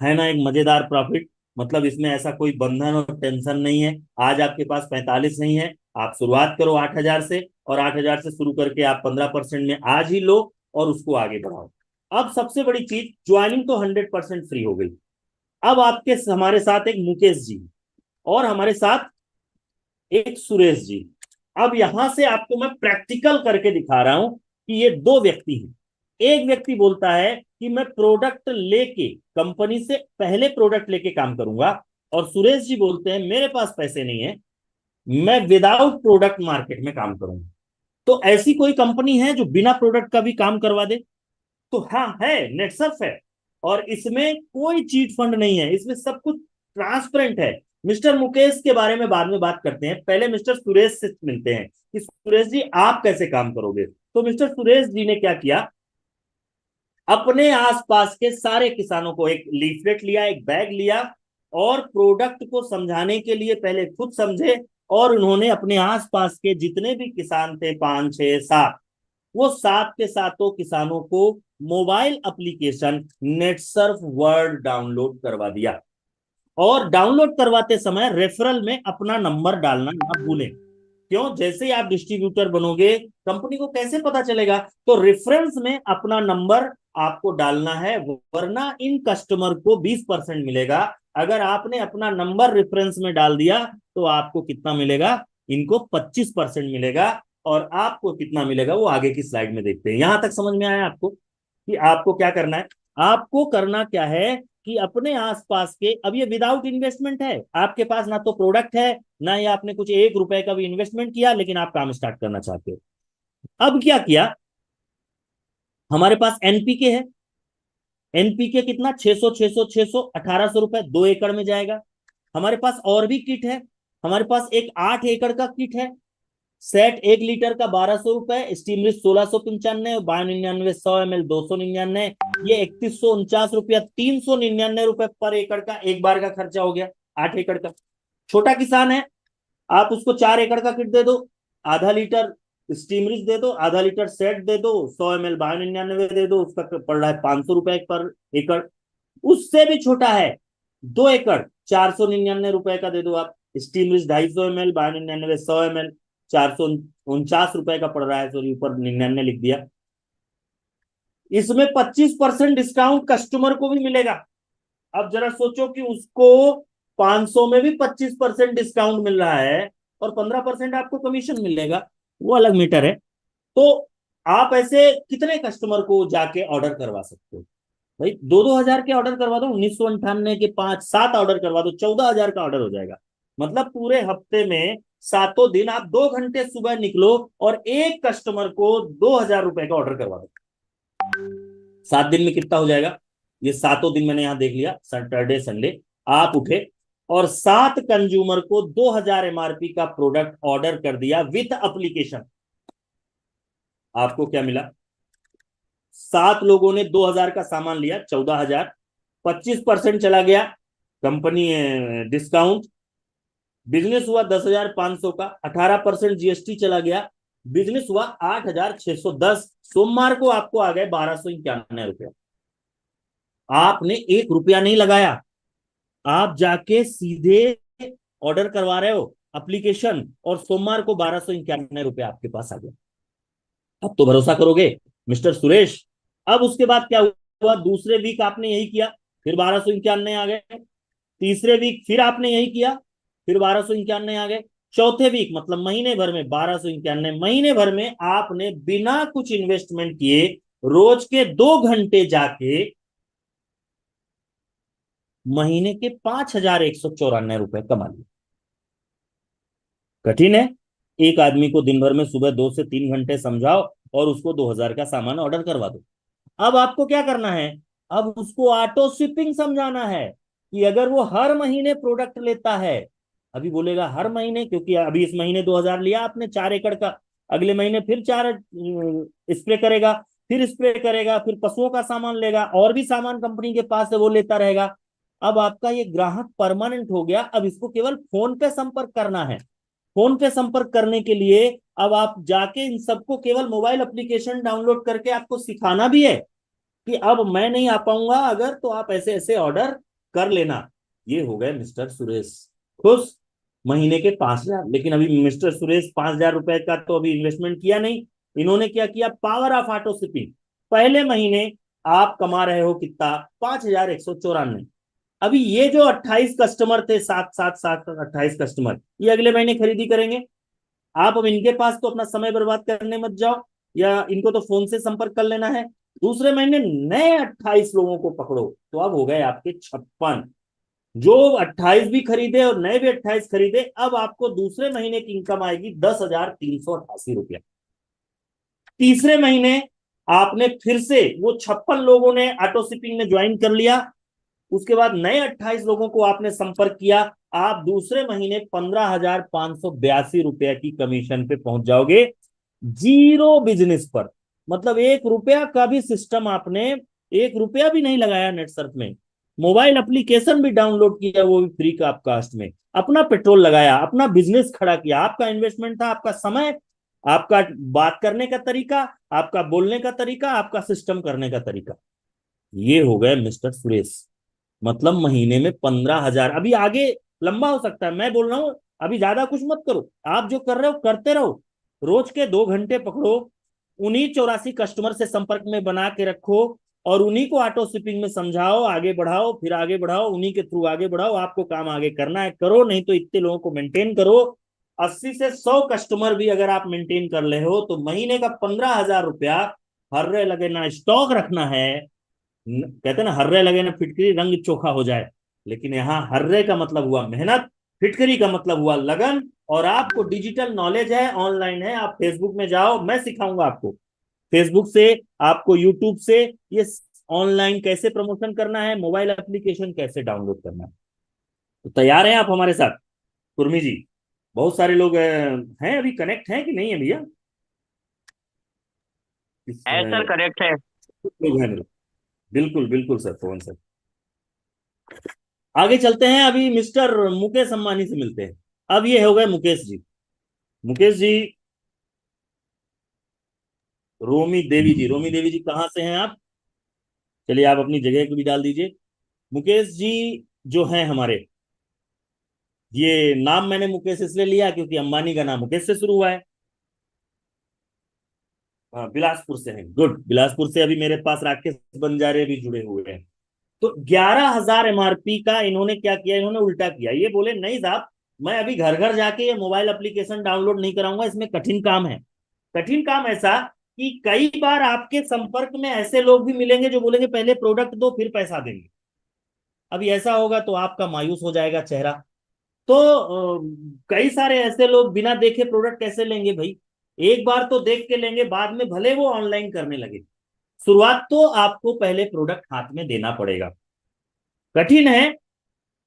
है ना, एक मजेदार प्रॉफिट। मतलब इसमें ऐसा कोई बंधन और टेंशन नहीं है। आज आपके पास 45 नहीं है, आप शुरुआत करो 8,000 से, और 8,000 से शुरू करके आप 15% में आज ही लो और उसको आगे बढ़ाओ। अब सबसे बड़ी चीज, ज्वाइनिंग तो 100% फ्री हो गई। अब आपके हमारे साथ एक मुकेश जी और हमारे साथ एक सुरेश जी। अब यहां से आपको मैं प्रैक्टिकल करके दिखा रहा हूं कि ये दो व्यक्ति हैं। एक व्यक्ति बोलता है कि मैं प्रोडक्ट लेके, कंपनी से पहले प्रोडक्ट लेके काम करूंगा, और सुरेश जी बोलते हैं मेरे पास पैसे नहीं है, मैं विदाउट प्रोडक्ट मार्केट में काम करूंगा। तो ऐसी कोई कंपनी है जो बिना प्रोडक्ट का भी काम करवा दे? तो हाँ है, नेटसर्फ है। और इसमें कोई चीट फंड नहीं है, इसमें सब कुछ ट्रांसपेरेंट है। मिस्टर मुकेश के बारे में बाद में बात करते हैं, पहले मिस्टर सुरेश से मिलते हैं कि सुरेश जी आप कैसे काम करोगे। तो मिस्टर सुरेश जी ने क्या किया, अपने आसपास के सारे किसानों को एक लीफलेट लिया, एक बैग लिया, और प्रोडक्ट को समझाने के लिए पहले खुद समझे, और उन्होंने अपने आसपास के जितने भी किसान थे, 5 6 7, वो सात के सातों किसानों को mobile application Netsurf world download करवा दिया। और डाउनलोड करवाते समय रेफरल में अपना नंबर डालना ना भूलें। क्यों? जैसे ही आप डिस्ट्रीब्यूटर बनोगे, कंपनी को कैसे पता चलेगा? तो रेफरेंस में अपना नंबर आपको डालना है, वरना इन कस्टमर को 20% मिलेगा। अगर आपने अपना नंबर रेफरेंस में डाल दिया तो आपको कितना मिलेगा? इनको 25% मिलेगा। और आपको कितना मिलेगा वो आगे की स्लाइड में देखते हैं। यहां तक समझ में आया आपको कि आपको क्या करना है? आपको करना क्या है कि अपने आसपास के, अब ये विदाउट इन्वेस्टमेंट है, आपके पास ना तो प्रोडक्ट है, ना ही आपने कुछ 1 रुपए का भी इन्वेस्टमेंट किया, लेकिन आप काम स्टार्ट करना चाहते हो। अब क्या किया, हमारे पास एनपीके है। एनपीके कितना? 600 600 600, 1,800 रुपए 2 एकड़ में जाएगा। हमारे पास और भी किट है। हमारे पास एक 8 एकड़ का किट है। सेट 1 लीटर का 1,200 रुपए, स्टीमरिच 1695, 9299, 100 ml 299, ये 3,149 रुपया, 399 रुपए पर एकड़ का एक बार का खर्चा हो गया 8 एकड़ का। छोटा किसान है, आप उसको 4 एकड़ का किट दे दो, आधा लीटर स्टीमरिच दे दो, आधा लीटर सेट दे दो, 100 ml 9299 दे दो, उसका पड़ रहा है 500 रुपए पर एकड़। उससे भी छोटा है, 2 एकड़ 499 रुपए का दे दो आप, स्टीमरिच 250 ml 9299, 100 ml 449 रुपए का पड़ रहा है, सॉरी ऊपर 99 लिख दिया। इसमें 25% डिस्काउंट कस्टमर को भी मिलेगा। अब जरा सोचो कि उसको 500 में भी 25% डिस्काउंट मिल रहा है और 15% आपको कमीशन मिलेगा, वो अलग मीटर है। तो आप ऐसे कितने कस्टमर को जाके ऑर्डर करवा सकते हो? भाई 2-2 हजार के ऑर्डर करवा दो, 1998 के 5 7 ऑर्डर करवा दो, 14 हजार का ऑर्डर हो जाएगा। मतलब पूरे हफ्ते में 7 दिन आप 2 घंटे सुबह निकलो और एक कस्टमर को 2,000 रुपए का ऑर्डर करवा दो। 7 दिन में कितना हो जाएगा? ये 7 दिन मैंने यहां देख लिया, सैटरडे संडे। आप उठे और 7 कंज्यूमर को 2,000 एमआरपी का प्रोडक्ट ऑर्डर कर दिया विथ एप्लीकेशन। आपको क्या मिला? 7 लोगों ने 2,000 का सामान लिया, 14,000, 25% चला गया कंपनी डिस्काउंट, बिजनेस हुआ 10,500 का, 18% जीएसटी चला गया, बिजनेस हुआ 8,610। सोमवार को आपको आ गए 1,291 रुपया। आपने 1 रुपया नहीं लगाया, आप जाके सीधे ऑर्डर करवा रहे हो एप्लीकेशन, और सोमवार को 1,291 रुपया आपके पास आ गया। अब तो भरोसा करोगे मिस्टर सुरेश। अब उसके बाद क्या हुआ, दूसरे वीक आपने यही किया, फिर 1,291 आ गए। तीसरे वीक फिर आपने यही किया, फिर 1,291 आ गए। चौथे वीक मतलब महीने भर में 1,291, महीने भर में आपने बिना कुछ इन्वेस्टमेंट किए रोज के 2 घंटे जाके महीने के 5,194 रुपए कमा लिए। कठिन है? एक आदमी को दिन भर में सुबह 2 से 3 घंटे समझाओ और उसको 2,000 का सामान ऑर्डर करवा दो। अब आपको क्या करना है, अब उसको ऑटो शिपिंग समझाना है कि अगर वो हर महीने प्रोडक्ट लेता है, अभी बोलेगा हर महीने, क्योंकि अभी इस महीने 2,000 लिया आपने 4 एकड़ का, अगले महीने फिर 4 स्प्रे करेगा, फिर स्प्रे करेगा, फिर पशुओं का सामान लेगा, और भी सामान कंपनी के पास है वो लेता रहेगा। अब आपका ये ग्राहक परमानेंट हो गया। अब इसको केवल फोन पे संपर्क करना है। फोन पे संपर्क करने के लिए अब आप जाके इन सबको केवल मोबाइल एप्लीकेशन डाउनलोड करके आपको सिखाना भी है कि अब मैं नहीं आ पाऊंगा अगर, तो आप ऐसे ऐसे ऑर्डर कर लेना। ये हो गए मिस्टर सुरेश खुश, महीने के 5,000। लेकिन अभी मिस्टर सुरेश 5,000 रुपए का तो अभी इन्वेस्टमेंट किया नहीं। इन्होंने क्या किया, पावर ऑफ ऑटो शिपिंग। पहले महीने आप कमा रहे हो कितना, 5,194। अभी ये जो 28 कस्टमर थे, सात सात सात 28 कस्टमर, ये अगले महीने खरीदी करेंगे। आप अब इनके पास तो अपना समय बर्बाद करने मत जाओ, या इनको तो फोन से संपर्क कर लेना है। दूसरे महीने नए 28 लोगों को पकड़ो, तो अब हो गए आपके 56। जो 28 भी खरीदे और नए भी 28 खरीदे, अब आपको दूसरे महीने की इनकम आएगी 10,388 रुपया। तीसरे महीने आपने फिर से वो 56 लोगों ने ऑटो शिपिंग में ज्वाइन कर लिया, उसके बाद नए 28 लोगों को आपने संपर्क किया, आप दूसरे महीने 15,582 की कमीशन पे पहुंच जाओगे, जीरो बिजनेस पर। मतलब 1 रुपया का भी सिस्टम आपने, 1 रुपया भी नहीं लगाया नेट सर्फ में, मोबाइल एप्लीकेशन भी डाउनलोड किया, वो भी फ्री का कास्ट में, अपना पेट्रोल लगाया, अपना बिजनेस खड़ा किया। आपका इन्वेस्टमेंट था आपका समय, आपका बात करने का तरीका, आपका बोलने का तरीका, आपका सिस्टम करने का तरीका। ये हो गए मिस्टर सुरेश। मतलब महीने में 15,000। अभी आगे लंबा हो सकता है, मैं बोल रहा हूं अभी ज्यादा कुछ मत करो, आप जो कर रहे हो करते रहो। रोज के 2 घंटे पकड़ो, उन्हीं 84 कस्टमर से संपर्क में बना के रखो, और उन्हीं को ऑटो शिपिंग में समझाओ, आगे बढ़ाओ, फिर आगे बढ़ाओ, उन्हीं के थ्रू आगे बढ़ाओ। आपको काम आगे करना है करो, नहीं तो इतने लोगों को मेंटेन करो। 80 से 100 कस्टमर भी अगर आप मेंटेन कर ले हो, तो महीने का 15,000 रुपया हर्रे लगे ना स्टॉक रखना है। कहते ना हर्रे लगे ना फिटकरी, रंग चोखा हो जाए। लेकिन यहाँ हर्रे का मतलब हुआ मेहनत, फिटकरी का मतलब हुआ लगन। और आपको डिजिटल नॉलेज है, ऑनलाइन है, आप फेसबुक में जाओ, मैं सिखाऊंगा आपको। फेसबुक से, आपको यूट्यूब से, ये ऑनलाइन कैसे प्रमोशन करना है, मोबाइल एप्लीकेशन कैसे डाउनलोड करना है। तो तैयार हैं आप हमारे साथ कुर्मी जी? बहुत सारे लोग हैं अभी कनेक्ट हैं कि नहीं है भैया? है सर, करेक्ट है। कुछ लोग हैं मेरे। बिल्कुल बिल्कुल सर, फोन सर। आगे चलते हैं, अभी मिस्टर मुकेश अंबानी से मिलते हैं। अब ये हो गए मुकेश जी। मुकेश जी, रोमी देवी जी, रोमी देवी जी कहाँ से हैं आप? चलिए आप अपनी जगह को भी डाल दीजिए। मुकेश जी जो हैं हमारे, ये नाम मैंने मुकेश इसलिए लिया क्योंकि अंबानी का नाम मुकेश से शुरू हुआ है। हाँ, बिलासपुर से हैं, गुड। बिलासपुर से अभी मेरे पास राकेश बंजारे भी जुड़े हुए हैं। तो 11,000 एमआरपी का इन्होंने क्या किया, इन्होंने उल्टा किया। ये बोले नहीं साहब, मैं अभी घर घर जाके ये मोबाइल एप्लीकेशन डाउनलोड नहीं कराऊंगा, इसमें कठिन काम है। कठिन काम ऐसा कि कई बार आपके संपर्क में ऐसे लोग भी मिलेंगे जो बोलेंगे पहले प्रोडक्ट दो फिर पैसा देंगे। अभी ऐसा होगा तो आपका मायूस हो जाएगा चेहरा। तो कई सारे ऐसे लोग बिना देखे प्रोडक्ट कैसे लेंगे भाई? एक बार तो देख के लेंगे, बाद में भले वो ऑनलाइन करने लगे। शुरुआत तो आपको पहले प्रोडक्ट हाथ में देना पड़ेगा। कठिन है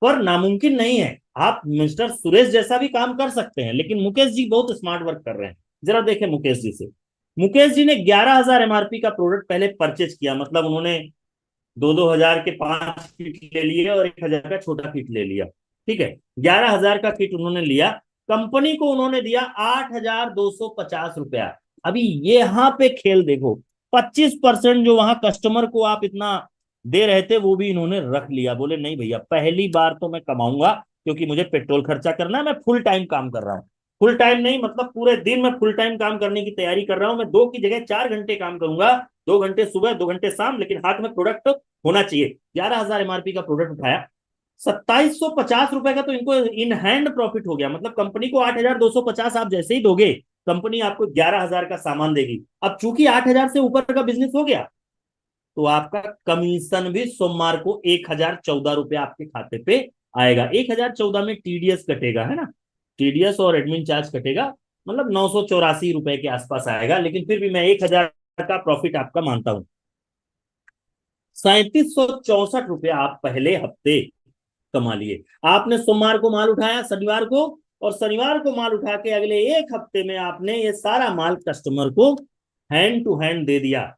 पर नामुमकिन नहीं है। आप मिस्टर सुरेश जैसा भी काम कर सकते हैं, लेकिन मुकेश जी बहुत स्मार्ट वर्क कर रहे हैं। जरा देखें मुकेश जी से। मुकेश जी ने 11,000 एमआरपी का प्रोडक्ट पहले परचेज किया, मतलब उन्होंने 2-2 हजार के 5 किट ले लिए और 1,000 का छोटा किट ले लिया। ठीक है, 11,000 का किट उन्होंने लिया, कंपनी को उन्होंने दिया 8,250 रुपया। अभी ये यहाँ पे खेल देखो, 25% जो वहां कस्टमर को आप इतना दे रहे थे वो भी इन्होंने रख लिया। बोले नहीं भैया, पहली बार तो मैं कमाऊंगा, क्योंकि मुझे पेट्रोल खर्चा करना है, मैं फुल टाइम काम कर रहा हूँ। फुल टाइम नहीं मतलब पूरे दिन मैं फुल टाइम काम करने की तैयारी कर रहा हूं। मैं 2 की जगह 4 घंटे काम करूंगा, 2 घंटे सुबह 2 घंटे शाम, लेकिन हाथ में प्रोडक्ट होना चाहिए। 11,000 एमआरपी का प्रोडक्ट उठाया, 2,750 रुपए का तो इनको इन हैंड प्रॉफिट हो गया। मतलब कंपनी को 8,250 आप जैसे ही दोगे, कंपनी आपको 11,000 का सामान देगी। अब चूंकि 8,000 से ऊपर का बिजनेस हो गया, तो आपका कमीशन भी सोमवार को 1,014 रुपया आपके खाते पे आएगा। 1,014 में टीडीएस कटेगा, है ना? टीडीएस और एडमिन चार्ज कटेगा, मतलब 984 रुपए के आसपास आएगा। लेकिन फिर भी मैं 1,000 का प्रॉफिट आपका मानता हूं। 3,764 रुपया आप पहले हफ्ते कमा लिए। आपने सोमवार को माल उठाया, शनिवार को, और शनिवार को माल उठा के अगले एक हफ्ते में आपने ये सारा माल कस्टमर को हैंड टू हैंड दे दिया।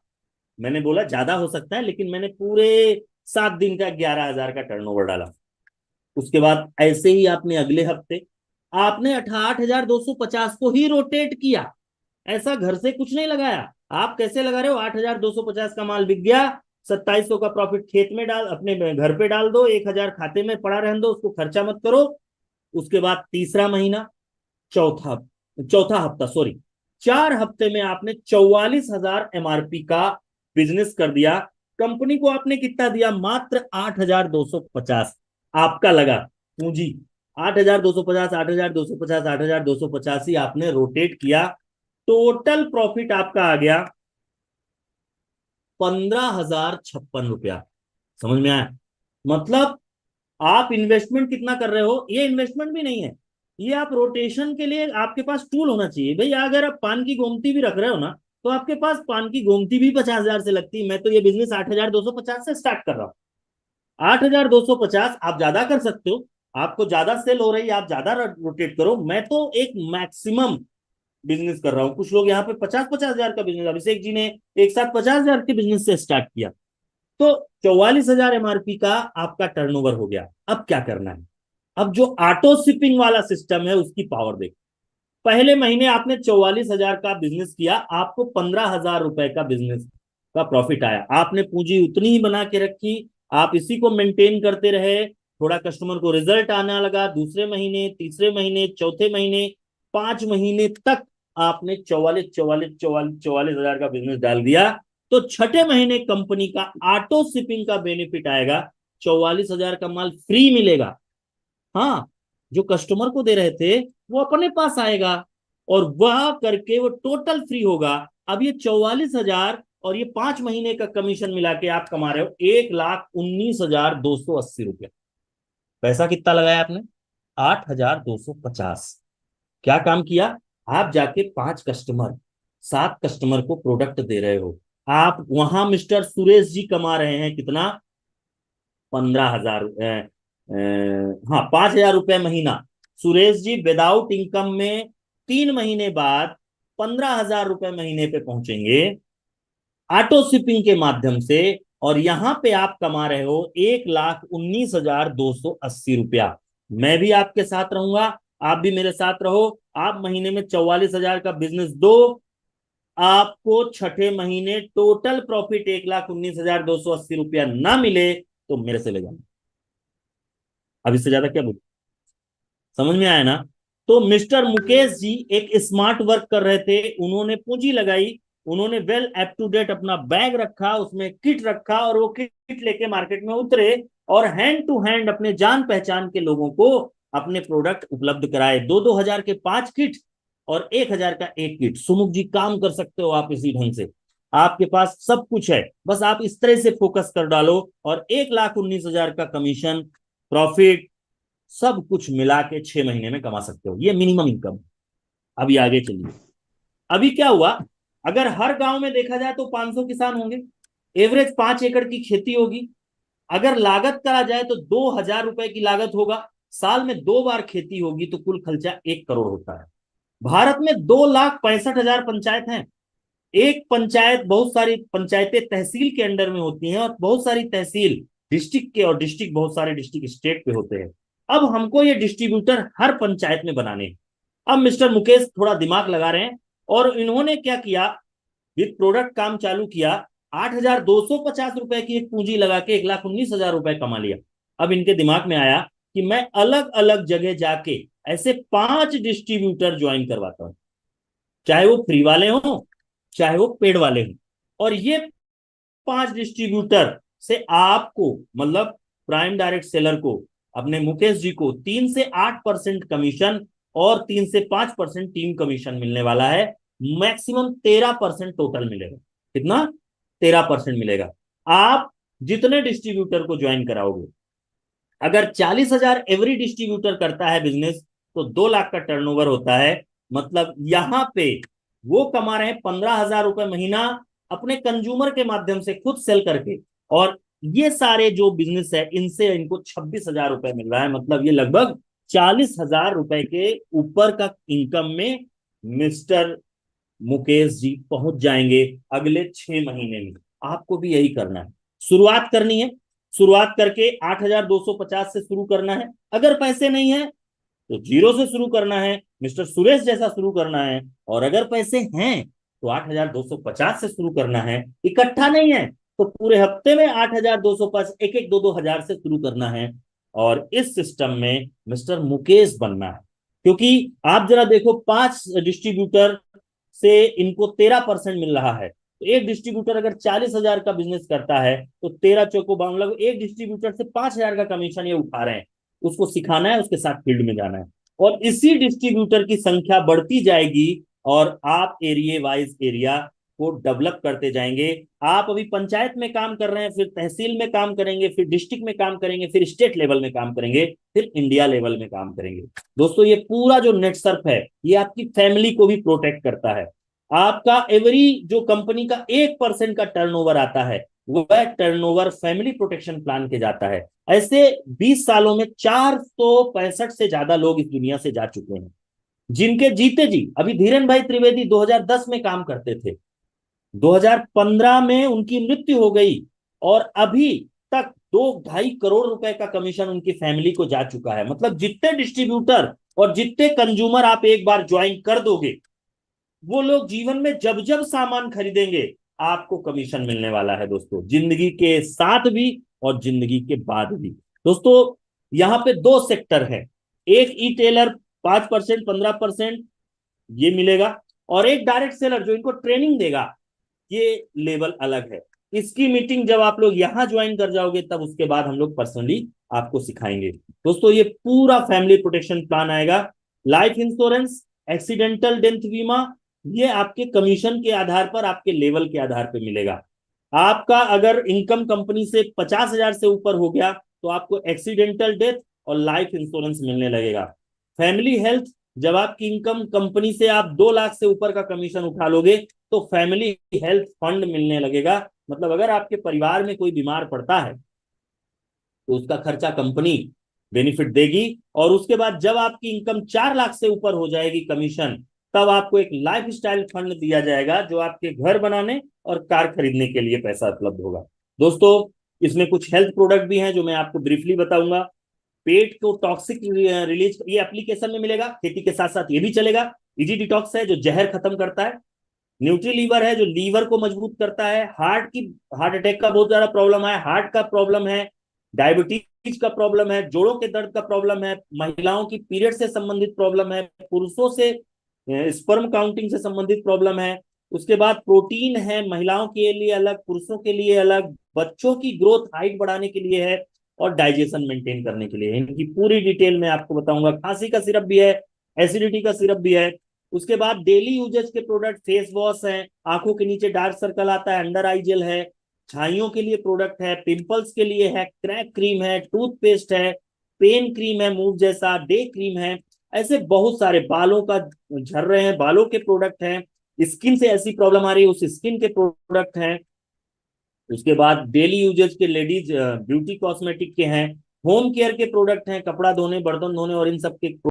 मैंने बोला ज्यादा हो सकता है, लेकिन मैंने पूरे 7 दिन का 11,000 का टर्नओवर डाला। उसके बाद ऐसे ही आपने अगले हफ्ते आपने 8,250 को ही रोटेट किया। ऐसा घर से कुछ नहीं लगाया। आप कैसे लगा रहे हो, 8,250 का माल बिक गया, 2700 का प्रॉफिट खेत में डाल, अपने घर पे डाल दो, 1000 खाते में पड़ा रहने दो, उसको खर्चा मत करो। उसके बाद तीसरा महीना, चौथा चौथा हफ्ता सॉरी, 4 हफ्ते में आपने 44,000 एमआरपी का बिजनेस कर दिया। कंपनी को आपने कितना दिया? मात्र 8,250 आपका लगा पूंजी। 8,250, 8,250, 8,250 ही आपने रोटेट किया। टोटल प्रॉफिट आपका आ गया 15,056 रुपया। समझ में आया? मतलब आप इन्वेस्टमेंट कितना कर रहे हो, ये इन्वेस्टमेंट भी नहीं है, ये आप रोटेशन के लिए आपके पास टूल होना चाहिए भाई। अगर आप पान की गोमती भी रख रहे हो ना, तो आपके पास पान की गोमती भी 50,000 से लगती है। मैं तो ये बिजनेस 8,250 से स्टार्ट कर रहा हूँ। 8,250 आप ज्यादा कर सकते हो, आपको ज्यादा सेल हो रही है, आप ज्यादा रोटेट करो। मैं तो एक मैक्सिमम बिजनेस कर रहा हूँ। कुछ लोग यहाँ पे 50-50 हजार का बिजनेस, अभिषेक जी ने एक साथ 50,000 के बिजनेस से स्टार्ट किया। तो 44,000 एमआरपी का आपका टर्नओवर हो गया। अब क्या करना है? अब जो ऑटो शिपिंग वाला सिस्टम है उसकी पावर देखो। पहले महीने आपने 44,000 का बिजनेस किया, आपको 15,000 रुपए का बिजनेस का प्रॉफिट आया। आपने पूंजी उतनी ही बना के रखी, आप इसी को मेंटेन करते रहे। थोड़ा कस्टमर को रिजल्ट आना लगा, दूसरे महीने, तीसरे महीने, चौथे महीने, 5 महीने तक आपने 44,44,44,44,000 का बिजनेस डाल दिया। तो छठे महीने कंपनी का ऑटो शिपिंग का बेनिफिट आएगा, 44,000 का माल फ्री मिलेगा। हाँ, जो कस्टमर को दे रहे थे वो अपने पास आएगा, और वह करके वो टोटल फ्री होगा। अब ये 44,000 और ये 5 महीने का कमीशन मिला के आप कमा रहे हो 1,19,280 रुपया। पैसा कितना लगाया आपने? 8,250। क्या काम किया? आप जाके 5 कस्टमर, 7 कस्टमर को प्रोडक्ट दे रहे हो। आप वहां मिस्टर सुरेश जी कमा रहे हैं कितना? 15,000, हाँ 5,000 रुपये महीना। सुरेश जी विदाउट इनकम में 3 महीने बाद 15,000 रुपये महीने पे पहुंचेंगे ऑटो शिपिंग के माध्यम से। और यहां पे आप कमा रहे हो 1,19,280 रुपया। मैं भी आपके साथ रहूंगा, आप भी मेरे साथ रहो। आप महीने में 44,000 का बिजनेस दो, आपको छठे महीने टोटल प्रॉफिट 1,19,280 रुपया ना मिले तो मेरे से ले जाना। अब इससे ज्यादा क्या बोलूं? समझ में आया ना? तो मिस्टर मुकेश जी एक स्मार्ट वर्क कर रहे थे, उन्होंने पूंजी लगाई, उन्होंने वेल अप टू डेट अपना बैग रखा, उसमें किट रखा, और वो किट लेके मार्केट में उतरे और हैंड टू हैंड अपने जान पहचान के लोगों को अपने प्रोडक्ट उपलब्ध कराए। 2-2 हजार के 5 किट और 1,000 का एक किट। सुमुख जी काम कर सकते हो आप इसी ढंग से, आपके पास सब कुछ है, बस आप इस तरह से फोकस कर डालो और 1,19,000 का कमीशन, प्रॉफिट, सब कुछ मिला के 6 महीने में कमा सकते हो। ये मिनिमम इनकम। अभी आगे चलिए। अभी क्या हुआ? अगर हर गांव में देखा जाए तो 500 किसान होंगे, एवरेज 5 एकड़ की खेती होगी। अगर लागत करा जाए तो 2,000 रुपए की लागत होगा। साल में 2 बार खेती होगी तो कुल खर्चा 1 करोड़ होता है। भारत में 2,65,000 पंचायत हैं। एक पंचायत, बहुत सारी पंचायतें तहसील के अंडर में होती हैं, और बहुत सारी तहसील डिस्ट्रिक्ट के, और डिस्ट्रिक्ट बहुत सारे डिस्ट्रिक्ट स्टेट पे होते हैं। अब हमको ये डिस्ट्रीब्यूटर हर पंचायत में बनाने हैं। अब मिस्टर मुकेश थोड़ा दिमाग लगा रहे हैं, और इन्होंने क्या किया, विद प्रोडक्ट काम चालू किया। 8,250 रुपए की एक पूंजी लगा के 1,19,000 रुपए कमा लिया। अब इनके दिमाग में आया कि मैं अलग अलग जगह जाके ऐसे 5 डिस्ट्रीब्यूटर ज्वाइन करवाता हूं, चाहे वो फ्री वाले हों, चाहे वो पेड वाले हों। और ये 5 डिस्ट्रीब्यूटर से आपको, मतलब प्राइम डायरेक्ट सेलर को, अपने मुकेश जी को 3 से 8% कमीशन और 3 से 5% टीम कमीशन मिलने वाला है। मैक्सिमम 13% टोटल मिलेगा। कितना? 13% मिलेगा। आप जितने डिस्ट्रीब्यूटर को ज्वाइन कराओगे, अगर 40,000 एवरी डिस्ट्रीब्यूटर करता है बिजनेस, तो 2 लाख का टर्नओवर होता है। मतलब यहां पे वो कमा रहे हैं 15,000 रुपए महीना अपने कंज्यूमर के माध्यम से खुद सेल करके। और ये सारे जो बिजनेस है इनसे इनको 26,000 रुपए मिल रहा है। मतलब ये लगभग 40,000 रुपए के ऊपर का इनकम में मिस्टर मुकेश जी पहुंच जाएंगे अगले 6 महीने में। आपको भी यही करना है, शुरुआत करनी है। शुरुआत करके 8,250 से शुरू करना है। अगर पैसे नहीं है तो जीरो से शुरू करना है, मिस्टर सुरेश जैसा शुरू करना है। और अगर पैसे हैं तो 8,250 से शुरू करना है, इकट्ठा नहीं है। तो पूरे हफ्ते में 8,205 एक एक 2-2 हजार से शुरू करना है और इस सिस्टम में मिस्टर मुकेश बनना है। क्योंकि आप जरा देखो, 5 डिस्ट्रीब्यूटर से इनको 13% मिल रहा है। तो एक डिस्ट्रीब्यूटर अगर 40,000 का बिजनेस करता है तो 13 चौको मतलब एक डिस्ट्रीब्यूटर से 5,000 का कमीशन ये उठा रहे हैं। उसको सिखाना है, उसके साथ फील्ड में जाना है और इसी डिस्ट्रीब्यूटर की संख्या बढ़ती जाएगी और आप एरिया वाइज एरिया को डेवलप करते जाएंगे। आप अभी पंचायत में काम कर रहे हैं, फिर तहसील में काम करेंगे, फिर डिस्ट्रिक्ट में काम करेंगे, फिर स्टेट लेवल में काम करेंगे, फिर इंडिया लेवल में काम करेंगे। दोस्तों, ये पूरा जो नेट सर्फ है ये आपकी फैमिली को भी प्रोटेक्ट करता है। आपका एवरी जो कंपनी का 1% का टर्नओवर आता है वह टर्नओवर फैमिली प्रोटेक्शन प्लान के जाता है। ऐसे 20 सालों में 465 से ज्यादा लोग इस दुनिया से जा चुके हैं, जिनके जीते जी, अभी धीरेन भाई त्रिवेदी 2010 में काम करते थे, 2015 में उनकी मृत्यु हो गई और अभी तक 2-2.5 करोड़ रुपए का कमीशन उनकी फैमिली को जा चुका है। मतलब जितने डिस्ट्रीब्यूटर और जितने कंज्यूमर आप एक बार ज्वाइन कर दोगे, वो लोग जीवन में जब जब सामान खरीदेंगे आपको कमीशन मिलने वाला है दोस्तों, जिंदगी के साथ भी और जिंदगी के बाद भी। दोस्तों, यहाँ पे दो सेक्टर है, एक ई टेलर 5%, 15% ये मिलेगा और एक डायरेक्ट सेलर जो इनको ट्रेनिंग देगा, ये लेवल अलग है। इसकी मीटिंग जब आप लोग यहाँ ज्वाइन कर जाओगे तब उसके बाद हम लोग पर्सनली आपको सिखाएंगे। दोस्तों, ये पूरा फैमिली प्रोटेक्शन प्लान आएगा। लाइफ इंश्योरेंस, एक्सीडेंटल डेथ बीमा, ये आपके कमीशन के आधार पर, आपके लेवल के आधार पर मिलेगा। आपका अगर इनकम कंपनी से 50,000 से ऊपर हो गया तो आपको एक्सीडेंटल डेथ और लाइफ इंश्योरेंस मिलने लगेगा। फैमिली हेल्थ, जब आपकी इनकम कंपनी से आप 2 लाख से ऊपर का कमीशन उठा लोगे तो फैमिली हेल्थ फंड मिलने लगेगा। मतलब अगर आपके परिवार में कोई बीमार पड़ता है तो उसका खर्चा कंपनी बेनिफिट देगी और उसके बाद जब आपकी इनकम 4 लाख से ऊपर हो जाएगी कमीशन, तब आपको एक लाइफ स्टाइल फंड दिया जाएगा जो आपके घर बनाने और कार खरीदने के लिए पैसा उपलब्ध होगा। दोस्तों, इसमें कुछ हेल्थ प्रोडक्ट भी हैं जो मैं आपको ब्रीफली बताऊंगा। पेट को टॉक्सिक रिलीज ये एप्लीकेशन में मिलेगा, खेती के साथ साथ ये भी चलेगा। इजी डिटॉक्स है जो जहर खत्म करता है। न्यूट्री लीवर है जो लीवर को मजबूत करता है। हार्ट अटैक का बहुत ज्यादा प्रॉब्लम है, हार्ट का प्रॉब्लम है, डायबिटीज का प्रॉब्लम है, जोड़ों के दर्द का प्रॉब्लम है, महिलाओं की पीरियड से संबंधित प्रॉब्लम है, पुरुषों से स्पर्म काउंटिंग से संबंधित प्रॉब्लम है। उसके बाद प्रोटीन है, महिलाओं के लिए अलग, पुरुषों के लिए अलग, बच्चों की ग्रोथ हाइट बढ़ाने के लिए है और डाइजेशन मेंटेन करने के लिए है। इनकी पूरी डिटेल में आपको बताऊंगा। खांसी का सिरप भी है, एसिडिटी का सिरप भी है। उसके बाद डेली यूजेज के प्रोडक्ट, फेस वॉश है, आंखों के नीचे डार्क सर्कल आता है, अंडर आई जेल है, छाइयों के लिए प्रोडक्ट है, पिंपल्स के लिए है, क्रैक क्रीम है, टूथपेस्ट है, पेन क्रीम है, मूव जैसा डे क्रीम है। ऐसे बहुत सारे, बालों का झड़ रहे हैं बालों के प्रोडक्ट हैं, स्किन से ऐसी प्रॉब्लम आ रही है उस स्किन के प्रोडक्ट हैं। उसके बाद डेली यूजेज के लेडीज ब्यूटी कॉस्मेटिक के हैं, होम केयर के प्रोडक्ट हैं, कपड़ा धोने, बर्तन धोने और इन सब के